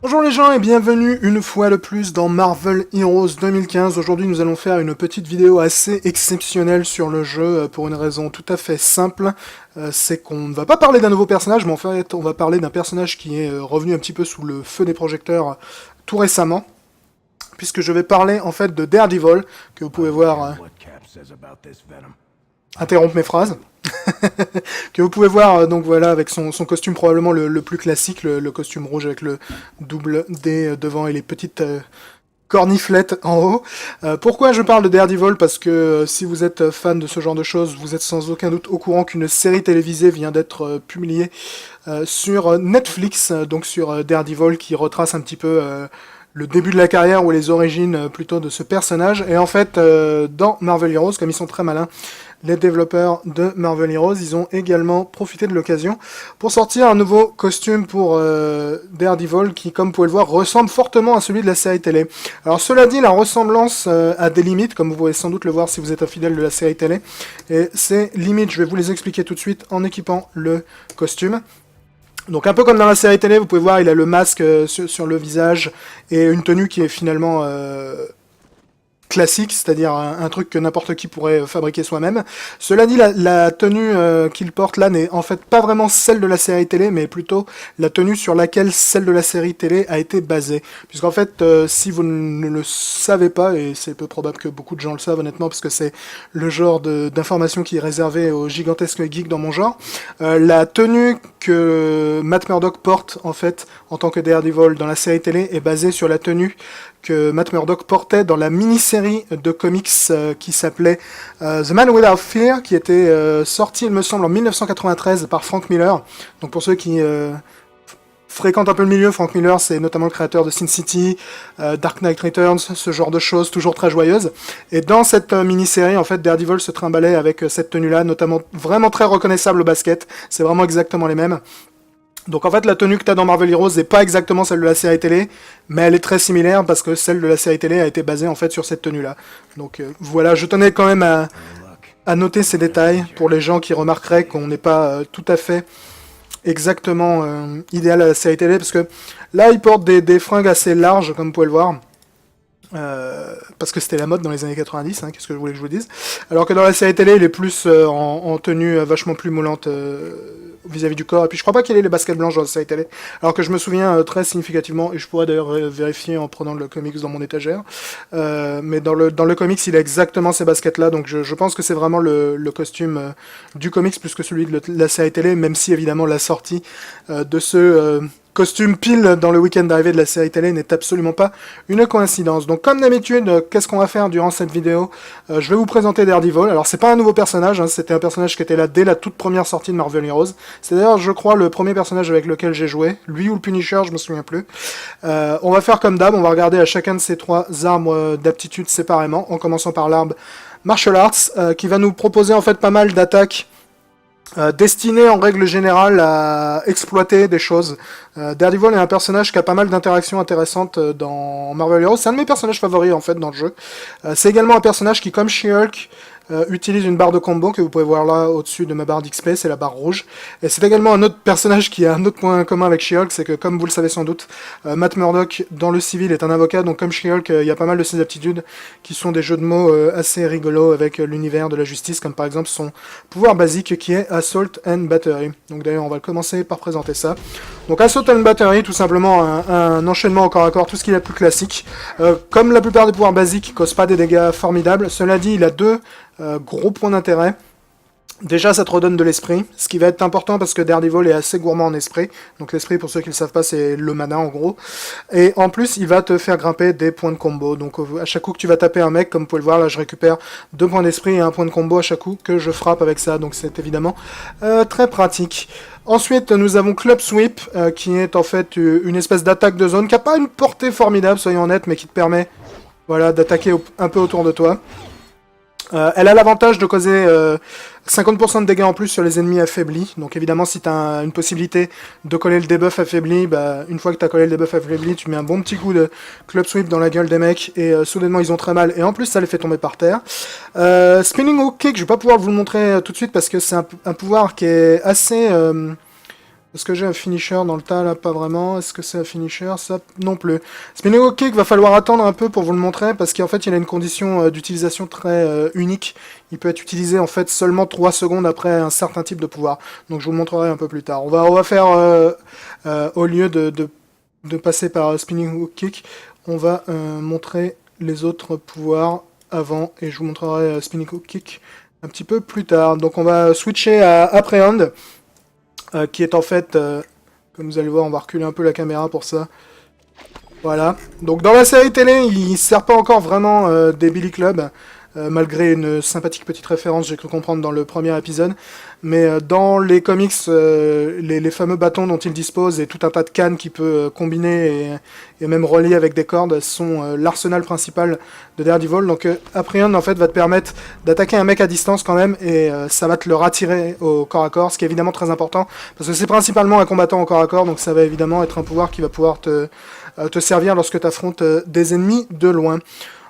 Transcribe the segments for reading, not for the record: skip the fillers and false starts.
Bonjour les gens et bienvenue une fois de plus dans Marvel Heroes 2015. Aujourd'hui nous allons faire une petite vidéo assez exceptionnelle sur le jeu pour une raison tout à fait simple. C'est qu'on ne va pas parler d'un nouveau personnage, mais en fait on va parler d'un personnage qui est revenu un petit peu sous le feu des projecteurs tout récemment. Puisque je vais parler en fait de Daredevil, que vous pouvez voir interrompre mes phrases. Que vous pouvez voir donc voilà avec son costume probablement le plus classique, le costume rouge avec le double D devant et les petites corniflettes en haut. Pourquoi je parle de Daredevil? Parce que si vous êtes fan de ce genre de choses, vous êtes sans aucun doute au courant qu'une série télévisée vient d'être publiée sur Netflix, donc sur Daredevil, qui retrace un petit peu le début de la carrière ou les origines plutôt de ce personnage. Et en fait, dans Marvel Heroes, comme ils sont très malins, les développeurs de Marvel Heroes, ils ont également profité de l'occasion pour sortir un nouveau costume pour Daredevil qui, comme vous pouvez le voir, ressemble fortement à celui de la série télé. Alors cela dit, la ressemblance a des limites, comme vous pouvez sans doute le voir si vous êtes un fidèle de la série télé. Et ces limites, je vais vous les expliquer tout de suite en équipant le costume. Donc un peu comme dans la série télé, vous pouvez voir, il a le masque sur le visage et une tenue qui est finalement classique, c'est-à-dire un truc que n'importe qui pourrait fabriquer soi-même. Cela dit, la tenue qu'il porte là n'est en fait pas vraiment celle de la série télé, mais plutôt la tenue sur laquelle celle de la série télé a été basée. Puisqu'en fait, si vous ne le savez pas, et c'est peu probable que beaucoup de gens le savent honnêtement, parce que c'est le genre d'information qui est réservé aux gigantesques geeks dans mon genre, la tenue que Matt Murdock porte en fait en tant que Daredevil dans la série télé est basée sur la tenue que Matt Murdock portait dans la mini-série de comics qui s'appelait The Man Without Fear, qui était sortie, il me semble, en 1993 par Frank Miller. Donc pour ceux qui fréquentent un peu le milieu, Frank Miller, c'est notamment le créateur de Sin City, Dark Knight Returns, ce genre de choses, toujours très joyeuses. Et dans cette mini-série, en fait, Daredevil se trimballait avec cette tenue-là, notamment vraiment très reconnaissable au basket. C'est vraiment exactement les mêmes. Donc en fait, la tenue que tu as dans Marvel Heroes n'est pas exactement celle de la série télé, mais elle est très similaire parce que celle de la série télé a été basée en fait sur cette tenue-là. Donc voilà, je tenais quand même à noter ces détails pour les gens qui remarqueraient qu'on n'est pas tout à fait exactement idéal à la série télé, parce que là, il porte des fringues assez larges, comme vous pouvez le voir. Parce que c'était la mode dans les années 90, hein, qu'est-ce que je voulais que je vous dise. Alors que dans la série télé, il est plus en tenue vachement plus moulante vis-à-vis du corps. Et puis je crois pas qu'il ait les baskets blanches dans la série télé. Alors que je me souviens très significativement, et je pourrais d'ailleurs vérifier en prenant le comics dans mon étagère, mais dans le comics, il a exactement ces baskets-là. Donc je pense que c'est vraiment le costume du comics plus que celui de la série télé, même si évidemment la sortie de ce costume pile dans le week-end d'arrivée de la série télé n'est absolument pas une coïncidence. Donc comme d'habitude, qu'est-ce qu'on va faire durant cette vidéo? Je vais vous présenter Daredevil. Alors c'est pas un nouveau personnage, hein, c'était un personnage qui était là dès la toute première sortie de Marvel Heroes. C'est d'ailleurs, je crois, le premier personnage avec lequel j'ai joué. Lui ou le Punisher, je me souviens plus. On va faire comme d'hab, on va regarder à chacun de ces trois arbres d'aptitude séparément, en commençant par l'arbre Martial Arts, qui va nous proposer en fait pas mal d'attaques destiné en règle générale à exploiter des choses. Daredevil est un personnage qui a pas mal d'interactions intéressantes dans Marvel Heroes. C'est un de mes personnages favoris en fait dans le jeu. C'est également un personnage qui, comme She-Hulk, utilise une barre de combo que vous pouvez voir là au-dessus de ma barre d'XP, c'est la barre rouge. Et c'est également un autre personnage qui a un autre point commun avec She-Hulk, c'est que comme vous le savez sans doute, Matt Murdock dans le civil est un avocat, donc comme She-Hulk, il y a pas mal de ses aptitudes qui sont des jeux de mots assez rigolos avec l'univers de la justice, comme par exemple son pouvoir basique qui est Assault and Battery. Donc d'ailleurs on va commencer par présenter ça. Donc Assault and Battery, tout simplement un enchaînement au corps à corps, tout ce qu'il y a de plus classique. Comme la plupart des pouvoirs basiques, il cause pas des dégâts formidables. Cela dit, il a deux gros points d'intérêt. Déjà, ça te redonne de l'esprit, ce qui va être important parce que Daredevil est assez gourmand en esprit. Donc l'esprit, pour ceux qui ne le savent pas, c'est le mana en gros. Et en plus, il va te faire grimper des points de combo. Donc à chaque coup que tu vas taper un mec, comme vous pouvez le voir, là je récupère 2 points d'esprit et un point de combo à chaque coup que je frappe avec ça. Donc c'est évidemment très pratique. Ensuite, nous avons Club Sweep, qui est en fait une espèce d'attaque de zone qui n'a pas une portée formidable, soyons honnêtes, mais qui te permet voilà, d'attaquer un peu autour de toi. Elle a l'avantage de causer 50% de dégâts en plus sur les ennemis affaiblis. Donc évidemment, si tu as une possibilité de coller le debuff affaibli, bah, une fois que tu as collé le debuff affaibli, tu mets un bon petit coup de club sweep dans la gueule des mecs et soudainement ils ont très mal. Et en plus, ça les fait tomber par terre. Spinning Hook Kick, je vais pas pouvoir vous le montrer tout de suite parce que c'est un pouvoir qui est assez Est-ce que j'ai un finisher dans le tas là? Pas vraiment. Est-ce que c'est un finisher? Ça non plus. Spinning Hook Kick va falloir attendre un peu pour vous le montrer parce qu'en fait il a une condition d'utilisation très unique. Il peut être utilisé en fait seulement 3 secondes après un certain type de pouvoir. Donc je vous le montrerai un peu plus tard. On va faire au lieu de passer par Spinning Hook Kick, on va montrer les autres pouvoirs avant et je vous montrerai Spinning Hook Kick un petit peu plus tard. Donc on va switcher à Apprehend. Qui est en fait, comme vous allez voir, on va reculer un peu la caméra pour ça. Voilà. Donc dans la série télé, il ne sert pas encore vraiment des Billy Club, malgré une sympathique petite référence, j'ai cru comprendre dans le premier épisode. Mais dans les comics, les fameux bâtons dont il dispose et tout un tas de cannes qu'il peut combiner et même relier avec des cordes sont l'arsenal principal de Daredevil. Donc Apprehend en fait va te permettre d'attaquer un mec à distance quand même et ça va te le rattirer au corps à corps, ce qui est évidemment très important parce que c'est principalement un combattant au corps à corps, donc ça va évidemment être un pouvoir qui va pouvoir te servir lorsque tu affrontes des ennemis de loin.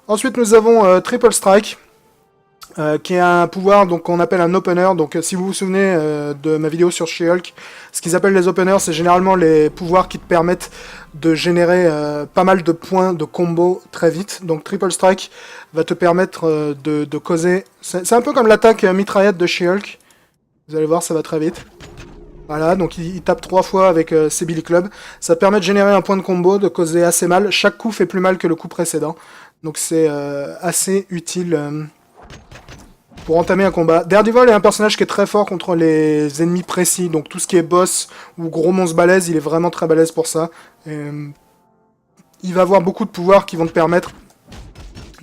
Ensuite nous avons Triple Strike. Qui est un pouvoir donc qu'on appelle un opener. Donc si vous vous souvenez de ma vidéo sur She-Hulk, ce qu'ils appellent les openers, c'est généralement les pouvoirs qui te permettent de générer pas mal de points de combo très vite. Donc Triple Strike va te permettre de causer... C'est un peu comme l'attaque mitraillette de She-Hulk. Vous allez voir, ça va très vite. Voilà, donc il tape 3 fois avec ses Billy Club. Ça te permet de générer un point de combo, de causer assez mal. Chaque coup fait plus mal que le coup précédent. Donc c'est assez utile... pour entamer un combat. Daredevil est un personnage qui est très fort contre les ennemis précis, donc tout ce qui est boss ou gros monstre balèze, il est vraiment très balèze pour ça. Il va avoir beaucoup de pouvoirs qui vont te permettre,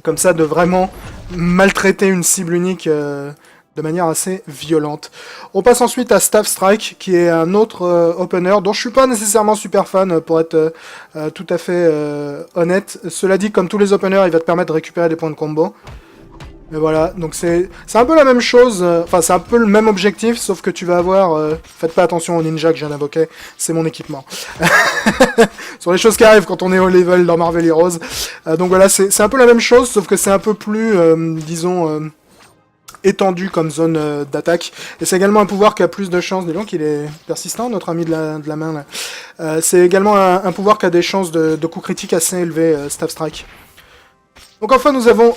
comme ça, de vraiment maltraiter une cible unique de manière assez violente. On passe ensuite à Staff Strike, qui est un autre opener, dont je suis pas nécessairement super fan, pour être tout à fait honnête. Cela dit, comme tous les openers, il va te permettre de récupérer des points de combo. Mais voilà, donc c'est un peu la même chose, enfin c'est un peu le même objectif, sauf que tu vas avoir... faites pas attention au ninja que je viens d'invoquer, c'est mon équipement. Sur les choses qui arrivent quand on est au level dans Marvel Heroes. Donc voilà, c'est un peu la même chose, sauf que c'est un peu plus, disons... étendu comme zone d'attaque. Et c'est également un pouvoir qui a plus de chances, dis donc il est persistant notre ami de la main là. C'est également un pouvoir qui a des chances de coups critiques assez élevés, Staff Strike. Donc enfin nous avons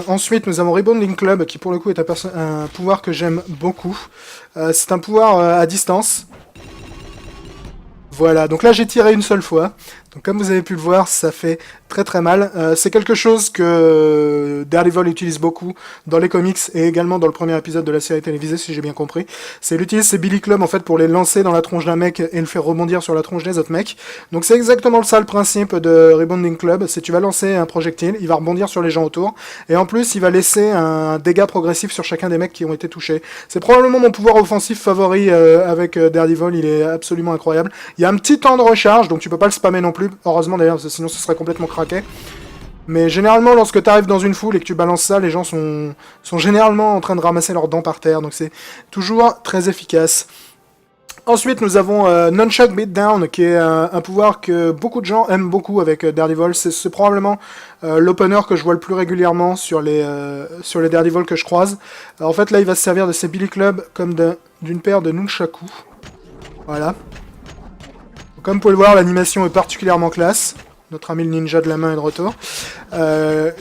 ensuite nous avons Rebounding Club qui pour le coup est un pouvoir que j'aime beaucoup. C'est un pouvoir à distance. Voilà, donc là j'ai tiré une seule fois. Donc comme vous avez pu le voir, ça fait très très mal. C'est quelque chose que Daredevil utilise beaucoup dans les comics et également dans le premier épisode de la série télévisée, si j'ai bien compris. C'est il utilise ses Billy Club en fait pour les lancer dans la tronche d'un mec et le faire rebondir sur la tronche des autres mecs. Donc c'est exactement ça le principe de Rebounding Club, c'est tu vas lancer un projectile, il va rebondir sur les gens autour, et en plus il va laisser un dégât progressif sur chacun des mecs qui ont été touchés. C'est probablement mon pouvoir offensif favori avec Daredevil, il est absolument incroyable. Il y a un petit temps de recharge, donc tu peux pas le spammer non plus. Heureusement d'ailleurs, parce que sinon ce serait complètement craqué. Mais généralement, lorsque tu arrives dans une foule et que tu balances ça, les gens sont généralement en train de ramasser leurs dents par terre. Donc c'est toujours très efficace. Ensuite, nous avons Nunchuck Beatdown, qui est un pouvoir que beaucoup de gens aiment beaucoup avec Daredevil. C'est probablement l'opener que je vois le plus régulièrement sur les Daredevil que je croise. Alors, en fait, là, il va se servir de ses Billy Club comme d'une paire de Nunchaku. Voilà. Comme vous pouvez le voir, l'animation est particulièrement classe. Notre ami le ninja de la main est de retour.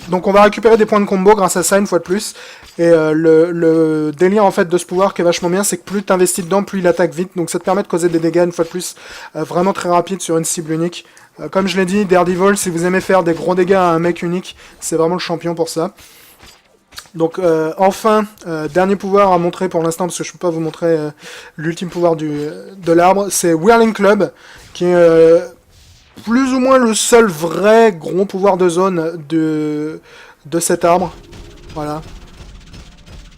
Donc on va récupérer des points de combo grâce à ça une fois de plus. Et le délire en fait de ce pouvoir qui est vachement bien, c'est que plus tu investis dedans, plus il attaque vite. Donc ça te permet de causer des dégâts une fois de plus vraiment très rapides sur une cible unique. Comme je l'ai dit, Daredevil, si vous aimez faire des gros dégâts à un mec unique, c'est vraiment le champion pour ça. Donc enfin, dernier pouvoir à montrer pour l'instant, parce que je ne peux pas vous montrer l'ultime pouvoir de l'arbre, c'est Whirling Club, qui est plus ou moins le seul vrai gros pouvoir de zone de cet arbre. Voilà.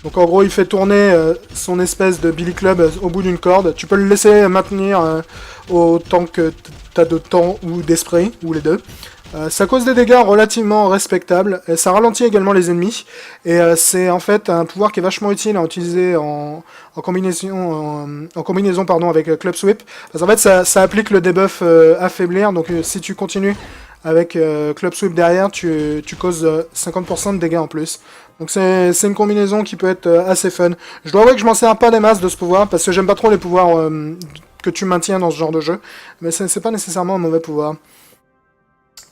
Donc en gros, il fait tourner son espèce de Billy Club au bout d'une corde. Tu peux le laisser maintenir autant que tu as de temps ou d'esprit, ou les deux. Ça cause des dégâts relativement respectables, et ça ralentit également les ennemis, et c'est en fait un pouvoir qui est vachement utile à utiliser en combinaison pardon, avec Club Sweep, parce qu'en fait ça applique le debuff affaiblir, donc si tu continues avec Club Sweep derrière, tu causes 50% de dégâts en plus. Donc c'est une combinaison qui peut être assez fun. Je dois avouer que je m'en sers pas des masses de ce pouvoir, parce que j'aime pas trop les pouvoirs que tu maintiens dans ce genre de jeu. Mais c'est pas nécessairement un mauvais pouvoir.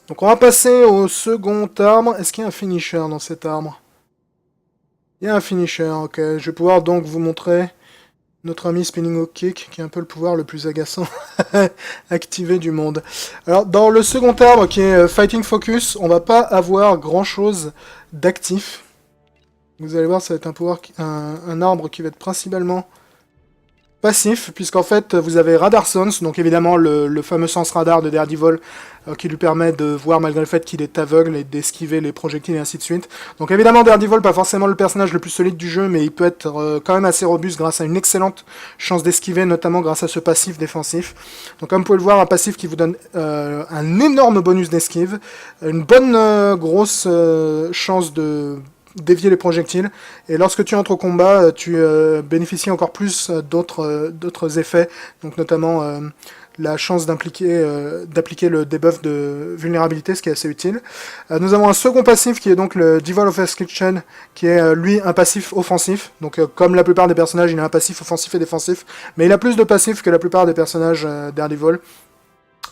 Donc on va passer au second arbre. Est-ce qu'il y a un finisher dans cet arbre? Il y a un finisher, ok. Je vais pouvoir donc vous montrer notre ami Spinning Hook Kick, qui est un peu le pouvoir le plus agaçant activé du monde. Alors, dans le second arbre, qui est Fighting Focus, on va pas avoir grand-chose d'actif. Vous allez voir, ça va être un pouvoir, un arbre qui va être principalement passif, puisqu'en fait, vous avez Radar Sense, donc évidemment le fameux sens radar de Daredevil, qui lui permet de voir malgré le fait qu'il est aveugle et d'esquiver les projectiles et ainsi de suite. Donc évidemment, Daredevil, pas forcément le personnage le plus solide du jeu, mais il peut être quand même assez robuste grâce à une excellente chance d'esquiver, notamment grâce à ce passif défensif. Donc comme vous pouvez le voir, un passif qui vous donne un énorme bonus d'esquive, une bonne grosse chance de dévier les projectiles, et lorsque tu entres au combat, tu bénéficies encore plus d'autres effets, donc notamment la chance d'appliquer le debuff de vulnérabilité, ce qui est assez utile. Nous avons un second passif qui est donc le Devil of Escalation, qui est lui un passif offensif, donc comme la plupart des personnages, il a un passif offensif et défensif, mais il a plus de passifs que la plupart des personnages Daredevil.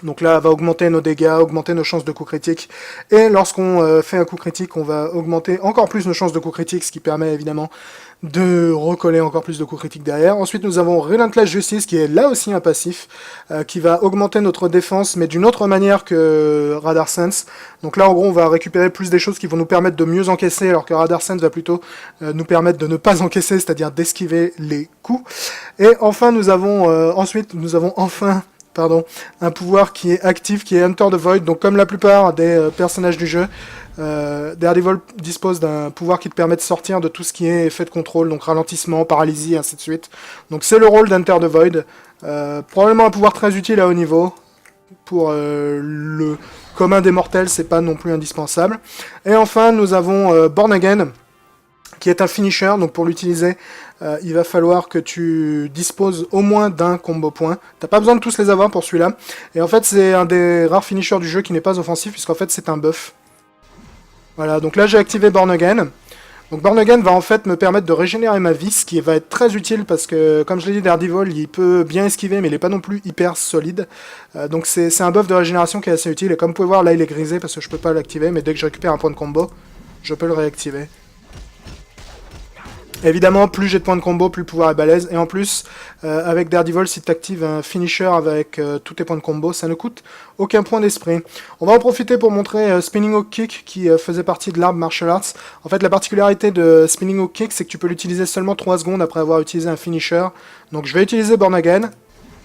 Donc là, on va augmenter nos dégâts, augmenter nos chances de coup critique. Et lorsqu'on fait un coup critique, on va augmenter encore plus nos chances de coup critique, ce qui permet évidemment de recoller encore plus de coups critiques derrière. Ensuite, nous avons Relentless Justice, qui est là aussi un passif, qui va augmenter notre défense, mais d'une autre manière que Radar Sense. Donc là, en gros, on va récupérer plus des choses qui vont nous permettre de mieux encaisser, alors que Radar Sense va plutôt nous permettre de ne pas encaisser, c'est-à-dire d'esquiver les coups. Et enfin, nous avons un pouvoir qui est actif, qui est Enter the Void. Donc comme la plupart des personnages du jeu, Daredevil dispose d'un pouvoir qui te permet de sortir de tout ce qui est effet de contrôle, donc ralentissement, paralysie, ainsi de suite. Donc c'est le rôle d'Enter the Void. Probablement un pouvoir très utile à haut niveau. Pour le commun des mortels, c'est pas non plus indispensable. Et enfin, nous avons Born Again, qui est un finisher, donc pour l'utiliser, il va falloir que tu disposes au moins d'un combo point. T'as pas besoin de tous les avoir pour celui-là. Et en fait, c'est un des rares finishers du jeu qui n'est pas offensif, puisqu'en fait, c'est un buff. Voilà, donc là, j'ai activé Born Again. Donc Born Again va en fait me permettre de régénérer ma vie, ce qui va être très utile, parce que, comme je l'ai dit, Daredevil, il peut bien esquiver, mais il n'est pas non plus hyper solide. Donc c'est un buff de régénération qui est assez utile, et comme vous pouvez voir, là, il est grisé, parce que je peux pas l'activer, mais dès que je récupère un point de combo, je peux le réactiver. Évidemment, plus j'ai de points de combo, plus le pouvoir est balèze. Et en plus, avec Daredevil, si tu actives un finisher avec tous tes points de combo, ça ne coûte aucun point d'esprit. On va en profiter pour montrer Spinning Hook Kick, qui faisait partie de l'arbre Martial Arts. En fait, la particularité de Spinning Hook Kick, c'est que tu peux l'utiliser seulement 3 secondes après avoir utilisé un finisher. Donc je vais utiliser Born Again.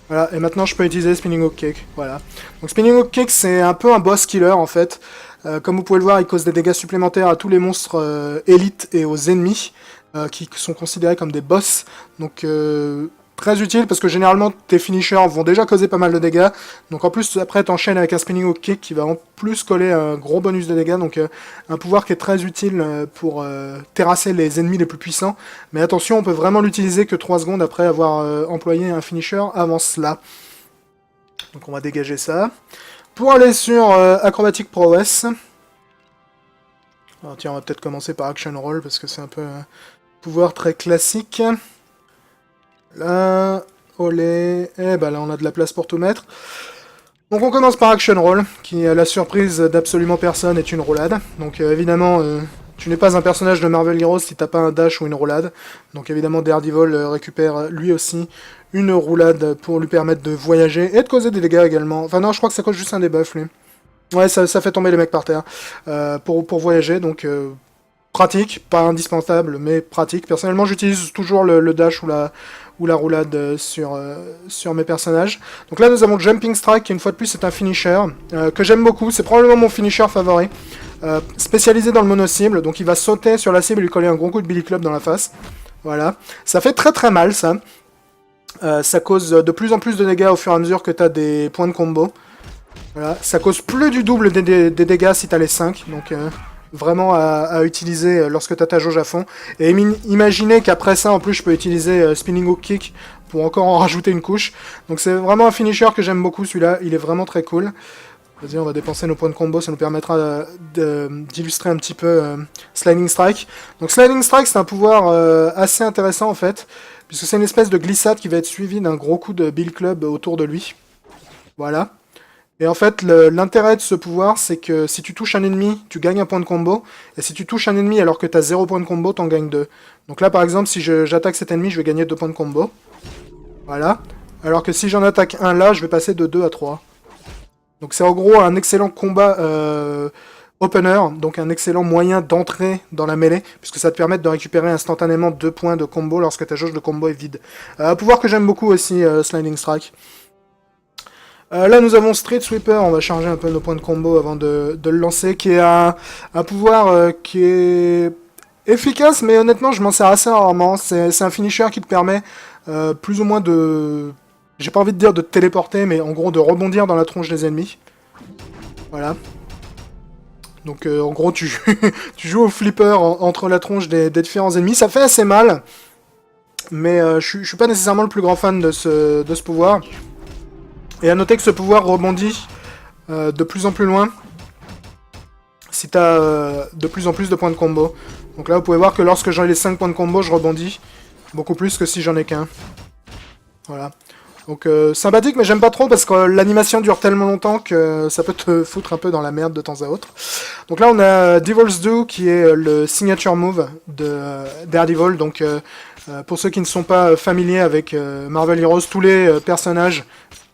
Voilà, et maintenant je peux utiliser Spinning Hook Kick. Voilà. Donc Spinning Hook Kick, c'est un peu un boss killer en fait. Comme vous pouvez le voir, il cause des dégâts supplémentaires à tous les monstres élites et aux ennemis. Qui sont considérés comme des boss, donc très utile parce que généralement tes finishers vont déjà causer pas mal de dégâts, donc en plus après t'enchaînes avec un Spinning Hook Kick qui va en plus coller un gros bonus de dégâts, donc un pouvoir qui est très utile pour terrasser les ennemis les plus puissants, mais attention, on peut vraiment l'utiliser que 3 secondes après avoir employé un finisher avant cela. Donc on va dégager ça. Pour aller sur Acrobatic Prowess, alors tiens, on va peut-être commencer par Action Roll parce que c'est un peu pouvoir très classique. Là, olé, et bah là on a de la place pour tout mettre. Donc on commence par Action Roll, qui à la surprise d'absolument personne est une roulade. Donc évidemment, tu n'es pas un personnage de Marvel Heroes si t'as pas un dash ou une roulade. Donc évidemment Daredevil récupère lui aussi une roulade pour lui permettre de voyager et de causer des dégâts également. Enfin non, je crois que ça cause juste un debuff lui. Ouais, ça fait tomber les mecs par terre pour voyager, donc pratique, pas indispensable, mais pratique. Personnellement, j'utilise toujours le dash ou la roulade sur mes personnages. Donc là, nous avons Jumping Strike, qui une fois de plus est un finisher, que j'aime beaucoup, c'est probablement mon finisher favori. Spécialisé dans le mono-cible, donc il va sauter sur la cible et lui coller un gros coup de Billy Club dans la face. Voilà. Ça fait très très mal, ça. Ça cause de plus en plus de dégâts au fur et à mesure que tu as des points de combo. Voilà, ça cause plus du double des dégâts si t'as les 5, donc vraiment à utiliser lorsque t'as ta jauge à fond. Et imaginez qu'après ça, en plus, je peux utiliser Spinning Hook Kick pour encore en rajouter une couche. Donc c'est vraiment un finisher que j'aime beaucoup, celui-là, il est vraiment très cool. Vas-y, on va dépenser nos points de combo, ça nous permettra d'illustrer un petit peu Sliding Strike. Donc Sliding Strike, c'est un pouvoir assez intéressant en fait, puisque c'est une espèce de glissade qui va être suivie d'un gros coup de Bill Club autour de lui. Voilà. Et en fait, l'intérêt de ce pouvoir, c'est que si tu touches un ennemi, tu gagnes un point de combo, et si tu touches un ennemi alors que tu as 0 point de combo, t'en gagnes 2. Donc là, par exemple, si j'attaque cet ennemi, je vais gagner 2 points de combo. Voilà. Alors que si j'en attaque un là, je vais passer de 2 à 3. Donc c'est en gros un excellent combat opener, donc un excellent moyen d'entrer dans la mêlée, puisque ça te permet de récupérer instantanément 2 points de combo lorsque ta jauge de combo est vide. Un pouvoir que j'aime beaucoup aussi, Sliding Strike. Là nous avons Street Sweeper, on va charger un peu nos points de combo avant de le lancer, qui est un pouvoir qui est efficace, mais honnêtement je m'en sers assez rarement. C'est un finisher qui te permet plus ou moins de... J'ai pas envie de dire de téléporter, mais en gros de rebondir dans la tronche des ennemis. Voilà. Donc en gros tu, tu joues au flipper entre la tronche des différents ennemis. Ça fait assez mal, mais je suis pas nécessairement le plus grand fan de ce pouvoir. Et à noter que ce pouvoir rebondit de plus en plus loin si t'as de plus en plus de points de combo. Donc là vous pouvez voir que lorsque j'ai les 5 points de combo, je rebondis beaucoup plus que si j'en ai qu'un. Voilà. Donc sympathique, mais j'aime pas trop parce que l'animation dure tellement longtemps que ça peut te foutre un peu dans la merde de temps à autre. Donc là on a Devil's Due qui est le signature move de Daredevil. Donc pour ceux qui ne sont pas familiers avec Marvel Heroes, tous les personnages,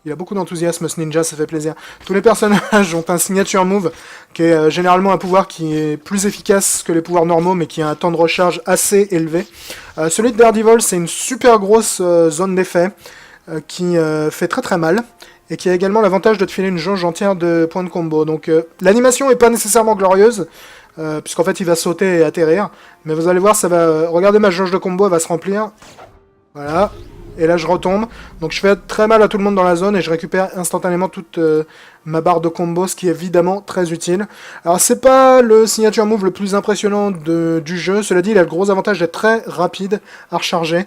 il a beaucoup d'enthousiasme ce ninja, ça fait plaisir. Tous les personnages ont un signature move qui est généralement un pouvoir qui est plus efficace que les pouvoirs normaux mais qui a un temps de recharge assez élevé. Celui de Daredevil c'est une super grosse zone d'effet qui fait très très mal, et qui a également l'avantage de te filer une jauge entière de points de combo. Donc l'animation est pas nécessairement glorieuse, puisqu'en fait il va sauter et atterrir, mais vous allez voir, ça va... Regardez ma jauge de combo, elle va se remplir. Voilà. Et là je retombe, donc je fais très mal à tout le monde dans la zone, et je récupère instantanément toute ma barre de combo, ce qui est évidemment très utile. Alors c'est pas le signature move le plus impressionnant du jeu, cela dit il a le gros avantage d'être très rapide à recharger.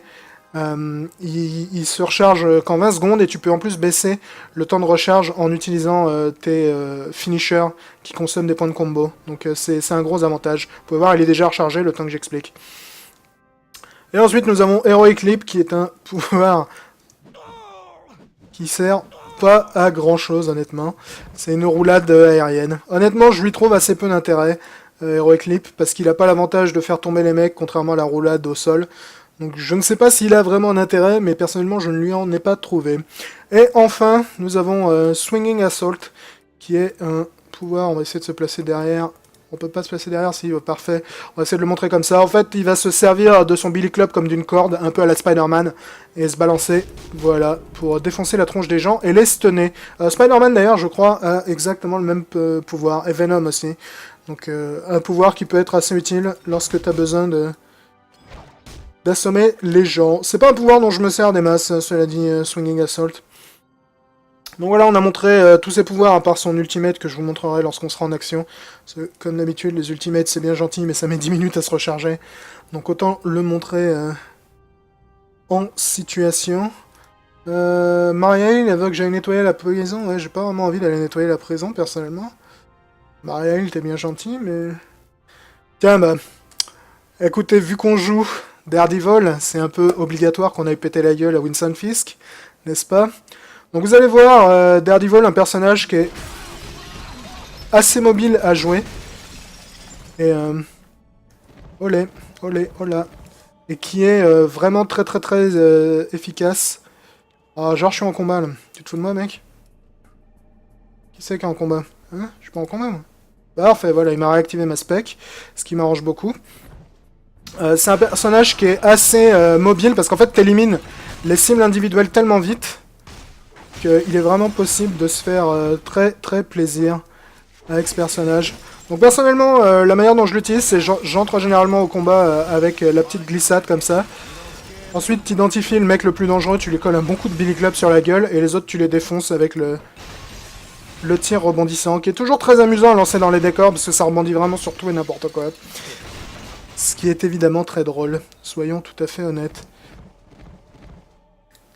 Il se recharge qu'en 20 secondes, et tu peux en plus baisser le temps de recharge en utilisant tes finishers qui consomment des points de combo. Donc c'est un gros avantage. Vous pouvez voir, il est déjà rechargé le temps que j'explique. Et ensuite nous avons Heroic Leap qui est un pouvoir qui sert pas à grand chose honnêtement. C'est une roulade aérienne. Honnêtement je lui trouve assez peu d'intérêt, Heroic Leap, parce qu'il a pas l'avantage de faire tomber les mecs contrairement à la roulade au sol. Donc je ne sais pas s'il a vraiment un intérêt, mais personnellement je ne lui en ai pas trouvé. Et enfin, nous avons Swinging Assault, qui est un pouvoir, on va essayer de se placer derrière. On peut pas se placer derrière, si, parfait. On va essayer de le montrer comme ça. En fait, il va se servir de son Billy Club comme d'une corde, un peu à la Spider-Man, et se balancer, voilà, pour défoncer la tronche des gens et les stunner. Spider-Man d'ailleurs, je crois, a exactement le même pouvoir, et Venom aussi. Donc un pouvoir qui peut être assez utile lorsque tu as besoin d'assommer les gens. C'est pas un pouvoir dont je me sers des masses, cela dit, Swinging Assault. Donc voilà, on a montré tous ses pouvoirs, à part son ultimate que je vous montrerai lorsqu'on sera en action. Parce que, comme d'habitude, les ultimates c'est bien gentil, mais ça met 10 minutes à se recharger. Donc autant le montrer en situation. Mariaïl, elle veut que j'aille nettoyer la prison. Ouais, j'ai pas vraiment envie d'aller nettoyer la prison, personnellement. Mariaïl, t'es bien gentil, mais... Tiens, bah... Écoutez, vu qu'on joue Daredevil, c'est un peu obligatoire qu'on aille péter la gueule à Winston Fisk, n'est-ce pas? Donc vous allez voir, Daredevil, un personnage qui est assez mobile à jouer. Et olé, olé, hola. Et qui est vraiment très très très efficace. Ah, genre je suis en combat là. Tu te fous de moi, mec? Qui c'est qui est en combat? Hein? Je suis pas en combat, moi. Parfait, voilà, il m'a réactivé ma spec, ce qui m'arrange beaucoup. C'est un personnage qui est assez mobile, parce qu'en fait t'élimines les cibles individuelles tellement vite qu'il est vraiment possible de se faire très très plaisir avec ce personnage. Donc personnellement, la manière dont je l'utilise, c'est j'entre généralement au combat avec la petite glissade comme ça. Ensuite, tu identifies le mec le plus dangereux, tu lui colles un bon coup de Billy Club sur la gueule, et les autres tu les défonces avec le tir rebondissant, qui est toujours très amusant à lancer dans les décors, parce que ça rebondit vraiment sur tout et n'importe quoi. Ce qui est évidemment très drôle, soyons tout à fait honnêtes.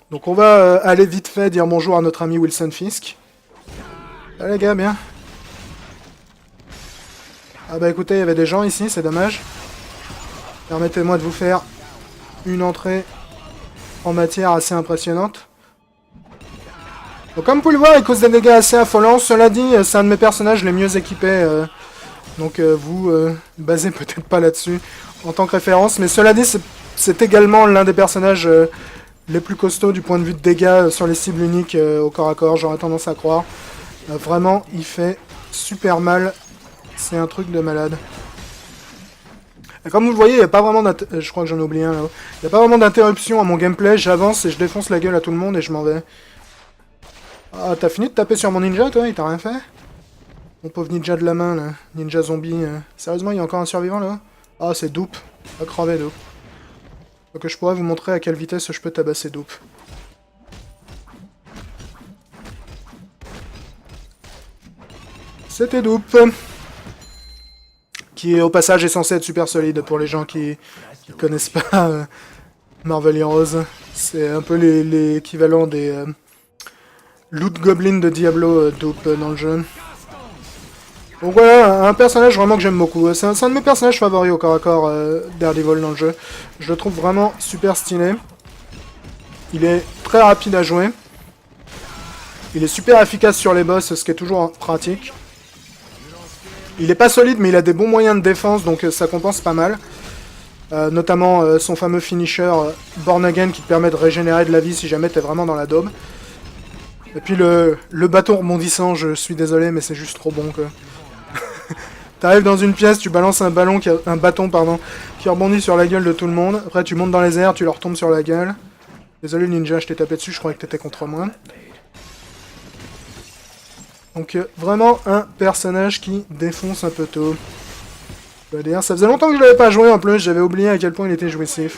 Donc on va aller vite fait dire bonjour à notre ami Wilson Fisk. Ah les gars, bien. Ah bah écoutez, il y avait des gens ici, c'est dommage. Permettez-moi de vous faire une entrée en matière assez impressionnante. Donc comme vous pouvez le voir, il cause des dégâts assez affolants. Cela dit, c'est un de mes personnages les mieux équipés. Donc vous basez peut-être pas là-dessus en tant que référence. Mais cela dit, c'est également l'un des personnages les plus costauds du point de vue de dégâts sur les cibles uniques au corps à corps, j'aurais tendance à croire. Vraiment, il fait super mal. C'est un truc de malade. Et comme vous le voyez, il n'y a pas vraiment je crois que j'en ai oublié un là-haut. Il n'y a pas vraiment d'interruption à mon gameplay. J'avance et je défonce la gueule à tout le monde et je m'en vais. Ah, t'as fini de taper sur mon ninja, toi? Il t'a rien fait? Mon pauvre ninja de la main, là. Ninja zombie. Sérieusement, il y a encore un survivant, là? Ah, c'est Doop. Va crever, Doop. Donc je pourrais vous montrer à quelle vitesse je peux tabasser Doop. C'était Doop. Qui, au passage, est censé être super solide pour les gens qui ne connaissent pas Marvel Heroes. C'est un peu l'équivalent des Loot Goblin de Diablo Doop dans le jeu. Donc voilà, un personnage vraiment que j'aime beaucoup. C'est un de mes personnages favoris au corps à corps Daredevil dans le jeu. Je le trouve vraiment super stylé. Il est très rapide à jouer. Il est super efficace sur les boss, ce qui est toujours pratique. Il est pas solide, mais il a des bons moyens de défense, donc ça compense pas mal. Notamment son fameux finisher Born Again qui te permet de régénérer de la vie si jamais t'es vraiment dans la daube. Et puis le bâton rebondissant, je suis désolé, mais c'est juste trop bon quoi. T'arrives dans une pièce, tu balances un bâton qui rebondit sur la gueule de tout le monde. Après tu montes dans les airs, tu leur tombes sur la gueule. Désolé ninja, je t'ai tapé dessus, je croyais que t'étais contre moi. Donc vraiment un personnage qui défonce un peu tout. Je veux dire, ça faisait longtemps que je l'avais pas joué en plus, j'avais oublié à quel point il était jouissif.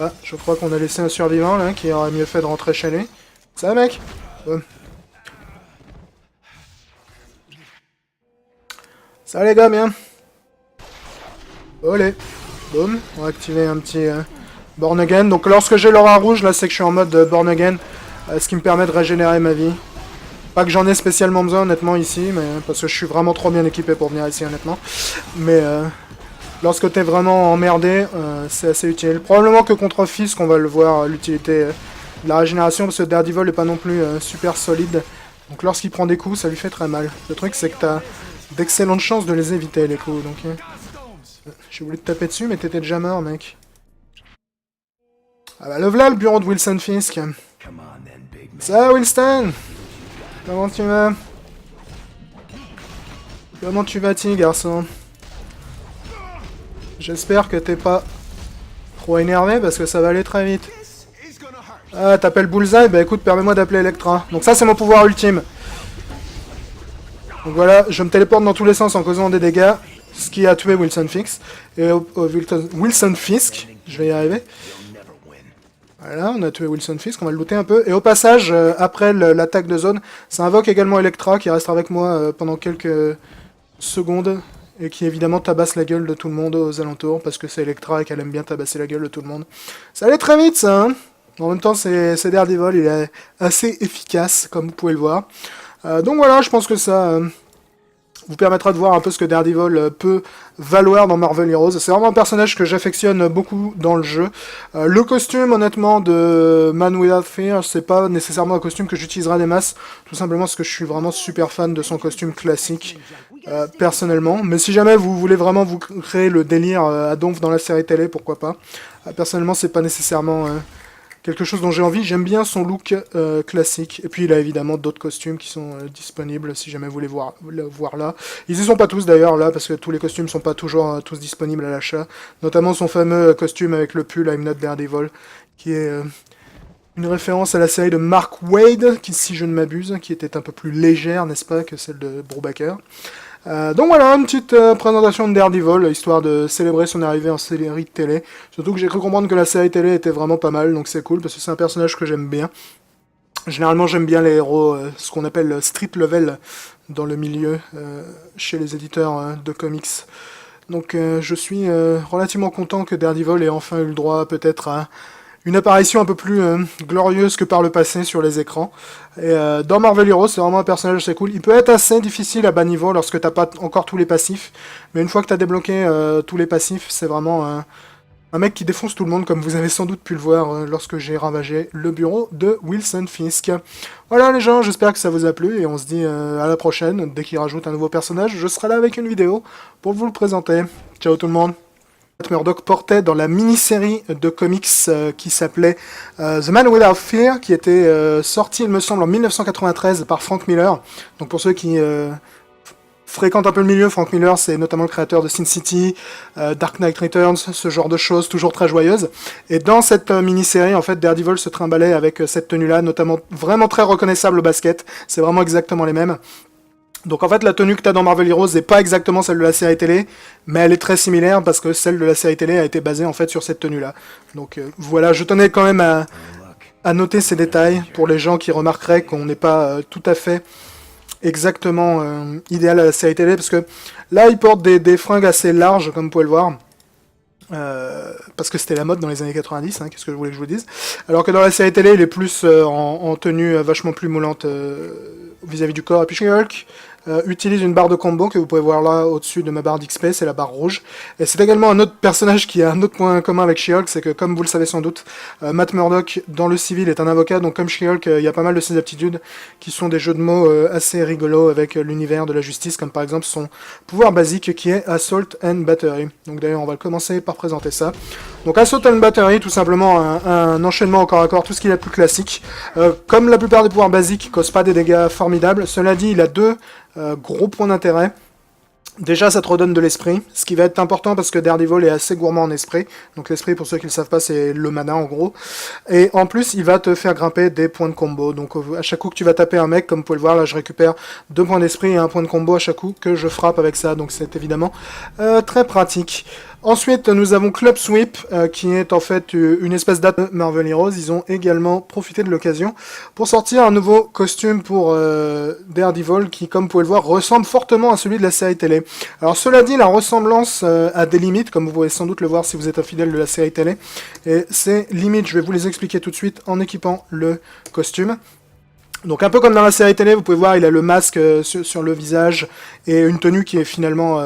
Ah, je crois qu'on a laissé un survivant là, qui aurait mieux fait de rentrer chez lui. Ça va mec? Ça va les gars, bien. Olé. Boum, on va activer un petit Born Again. Donc lorsque j'ai l'aura rouge, là c'est que je suis en mode Born Again. Ce qui me permet de régénérer ma vie. Pas que j'en ai spécialement besoin honnêtement ici, mais parce que je suis vraiment trop bien équipé pour venir ici honnêtement. Mais lorsque t'es vraiment emmerdé, c'est assez utile. Probablement que contre Fisk on va le voir l'utilité de la régénération, parce que Daredevil n'est pas non plus super solide. Donc lorsqu'il prend des coups, ça lui fait très mal. Le truc c'est que t'as d'excellentes chances de les éviter les coups. Donc j'ai voulu te taper dessus, mais t'étais déjà mort mec. Ah bah le voilà le bureau de Wilson Fisk. Ça Winston? Comment tu vas? Comment tu vas-tu, garçon? J'espère que t'es pas trop énervé, parce que ça va aller très vite. Ah, t'appelles Bullseye? Bah écoute, permets-moi d'appeler Electra. Donc ça, c'est mon pouvoir ultime. Donc voilà, je me téléporte dans tous les sens en causant des dégâts, ce qui a tué Wilson Fisk. Et Wilson Fisk, je vais y arriver. Voilà, on a tué Wilson Fisk, on va le looter un peu. Et au passage, après l'attaque de zone, ça invoque également Electra qui reste avec moi pendant quelques secondes. Et qui évidemment tabasse la gueule de tout le monde aux alentours, parce que c'est Electra et qu'elle aime bien tabasser la gueule de tout le monde. Ça allait très vite ça, hein. En même temps, c'est Daredevil, il est assez efficace, comme vous pouvez le voir. Donc voilà, je pense que ça vous permettra de voir un peu ce que Daredevil peut valoir dans Marvel Heroes. C'est vraiment un personnage que j'affectionne beaucoup dans le jeu. Le costume, honnêtement, de Man Without Fear, c'est pas nécessairement un costume que j'utiliserai des masses, tout simplement parce que je suis vraiment super fan de son costume classique, personnellement. Mais si jamais vous voulez vraiment vous créer le délire à donf dans la série télé, pourquoi pas. Personnellement, c'est pas nécessairement quelque chose dont j'ai envie. J'aime bien son look classique. Et puis il a évidemment d'autres costumes qui sont disponibles si jamais vous voulez voir là. Ils y sont pas tous d'ailleurs là, parce que tous les costumes sont pas toujours tous disponibles à l'achat. Notamment son fameux costume avec le pull I'm Not Daredevil, qui est une référence à la série de Mark Waid, qui, si je ne m'abuse, qui était un peu plus légère, n'est-ce pas, que celle de Brubaker. Donc voilà, une petite présentation de Daredevil, histoire de célébrer son arrivée en série de télé. Surtout que j'ai cru comprendre que la série télé était vraiment pas mal, donc c'est cool, parce que c'est un personnage que j'aime bien. Généralement, j'aime bien les héros, ce qu'on appelle street level dans le milieu, chez les éditeurs de comics. Donc je suis relativement content que Daredevil ait enfin eu le droit peut-être à une apparition un peu plus glorieuse que par le passé sur les écrans. Et dans Marvel Heroes, c'est vraiment un personnage assez cool. Il peut être assez difficile à bas niveau lorsque t'as pas encore tous les passifs, mais une fois que t'as débloqué tous les passifs, c'est vraiment un mec qui défonce tout le monde, comme vous avez sans doute pu le voir lorsque j'ai ravagé le bureau de Wilson Fisk. Voilà les gens, j'espère que ça vous a plu, et on se dit à la prochaine. Dès qu'il rajoute un nouveau personnage, je serai là avec une vidéo pour vous le présenter. Ciao tout le monde. Matt Murdock portait dans la mini-série de comics qui s'appelait The Man Without Fear, qui était sortie, il me semble, en 1993 par Frank Miller. Donc pour ceux qui fréquentent un peu le milieu, Frank Miller, c'est notamment le créateur de Sin City, Dark Knight Returns, ce genre de choses, toujours très joyeuses. Et dans cette mini-série, en fait, Daredevil se trimballait avec cette tenue-là, notamment vraiment très reconnaissable au basket. C'est vraiment exactement les mêmes. Donc en fait, la tenue que tu as dans Marvel Heroes n'est pas exactement celle de la série télé, mais elle est très similaire parce que celle de la série télé a été basée en fait sur cette tenue-là. Donc voilà, je tenais quand même à noter ces détails pour les gens qui remarqueraient qu'on n'est pas tout à fait exactement idéal à la série télé, parce que là, il porte des fringues assez larges, comme vous pouvez le voir. Parce que c'était la mode dans les années 90, hein, qu'est-ce que je voulais que je vous dise. Alors que dans la série télé, il est plus en tenue vachement plus moulante vis-à-vis du corps. Et puis She-Hulk utilise une barre de combo que vous pouvez voir là au-dessus de ma barre d'XP, c'est la barre rouge. Et c'est également un autre personnage qui a un autre point commun avec She-Hulk, c'est que comme vous le savez sans doute, Matt Murdock dans le civil est un avocat, donc comme She-Hulk, il y a pas mal de ses aptitudes qui sont des jeux de mots assez rigolos avec l'univers de la justice, comme par exemple son pouvoir basique qui est Assault and Battery. Donc d'ailleurs on va commencer par présenter ça. Donc Assault and Battery, tout simplement un enchaînement au corps à corps, tout ce qu'il y a de plus classique. Comme la plupart des pouvoirs basiques, il cause pas des dégâts formidables. Cela dit, il a deux gros points d'intérêt. Déjà, ça te redonne de l'esprit, ce qui va être important parce que Daredevil est assez gourmand en esprit. Donc l'esprit, pour ceux qui ne le savent pas, c'est le mana en gros. Et en plus, il va te faire grimper des points de combo. Donc à chaque coup que tu vas taper un mec, comme vous pouvez le voir, là je récupère 2 points d'esprit et 1 point de combo à chaque coup que je frappe avec ça. Donc c'est évidemment très pratique. Ensuite, nous avons Club Sweep, qui est en fait une espèce de Marvel Heroes. Ils ont également profité de l'occasion pour sortir un nouveau costume pour Daredevil, qui, comme vous pouvez le voir, ressemble fortement à celui de la série télé. Alors cela dit, la ressemblance a des limites, comme vous pouvez sans doute le voir si vous êtes un fidèle de la série télé. Et ces limites, je vais vous les expliquer tout de suite en équipant le costume. Donc un peu comme dans la série télé, vous pouvez voir, il a le masque sur le visage et une tenue qui est finalement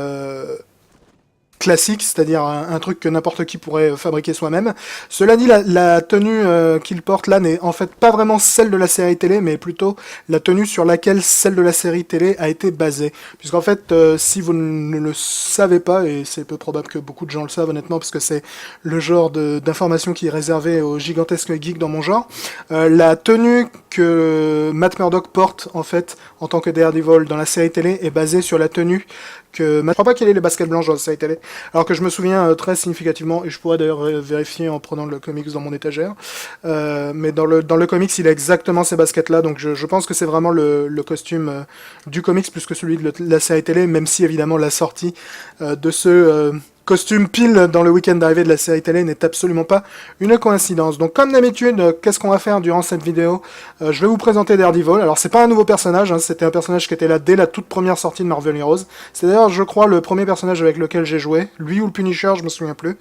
classique, c'est-à-dire un truc que n'importe qui pourrait fabriquer soi-même. Cela dit, la tenue qu'il porte là n'est en fait pas vraiment celle de la série télé, mais plutôt la tenue sur laquelle celle de la série télé a été basée. Puisqu'en fait, si vous ne le savez pas, et c'est peu probable que beaucoup de gens le savent honnêtement, parce que c'est le genre d'information qui est réservé aux gigantesques geeks dans mon genre, la tenue que Matt Murdock porte en fait en tant que Daredevil dans la série télé est basée sur la tenue que... Je crois pas qu'il ait les baskets blanches dans la série télé, alors que je me souviens très significativement, et je pourrais d'ailleurs vérifier en prenant le comics dans mon étagère, mais dans le comics il a exactement ces baskets là, donc je pense que c'est vraiment le costume du comics plus que celui de la série télé, même si évidemment la sortie de ce... costume pile dans le week-end d'arrivée de la série télé n'est absolument pas une coïncidence. Donc comme d'habitude, qu'est-ce qu'on va faire durant cette vidéo? Je vais vous présenter Daredevil. Alors c'est pas un nouveau personnage, hein, c'était un personnage qui était là dès la toute première sortie de Marvel Heroes. C'est d'ailleurs, je crois, le premier personnage avec lequel j'ai joué. Lui ou le Punisher, je me souviens plus.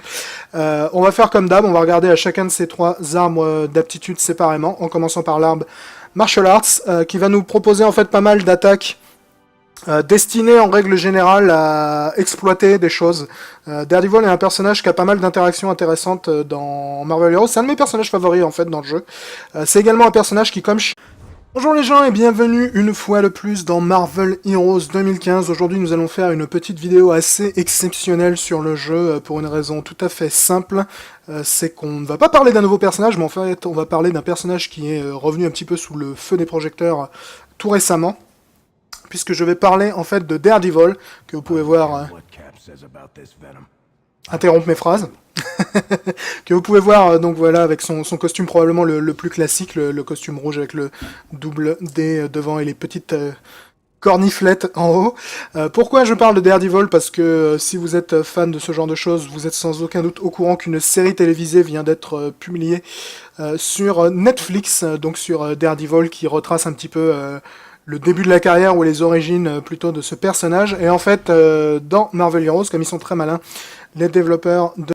On va faire comme d'hab, on va regarder à chacun de ces 3 arbres d'aptitude séparément, en commençant par l'arbre Martial Arts, qui va nous proposer en fait pas mal d'attaques destiné en règle générale à exploiter des choses. Daredevil est un personnage qui a pas mal d'interactions intéressantes dans Marvel Heroes. C'est un de mes personnages favoris en fait dans le jeu. C'est également un personnage qui comme... Bonjour les gens et bienvenue une fois de plus dans Marvel Heroes 2015. Aujourd'hui nous allons faire une petite vidéo assez exceptionnelle sur le jeu pour une raison tout à fait simple. C'est qu'on ne va pas parler d'un nouveau personnage, mais en fait on va parler d'un personnage qui est revenu un petit peu sous le feu des projecteurs tout récemment. Puisque je vais parler en fait de Daredevil, que vous pouvez voir interrompre mes phrases, que vous pouvez voir donc voilà avec son costume probablement le plus classique, le costume rouge avec le double D devant et les petites corniflettes en haut. Pourquoi je parle de Daredevil? Parce que si vous êtes fan de ce genre de choses, vous êtes sans aucun doute au courant qu'une série télévisée vient d'être publiée sur Netflix, donc sur Daredevil, qui retrace un petit peu... le début de la carrière ou les origines plutôt de ce personnage. Et en fait, dans Marvel Heroes, comme ils sont très malins, les développeurs de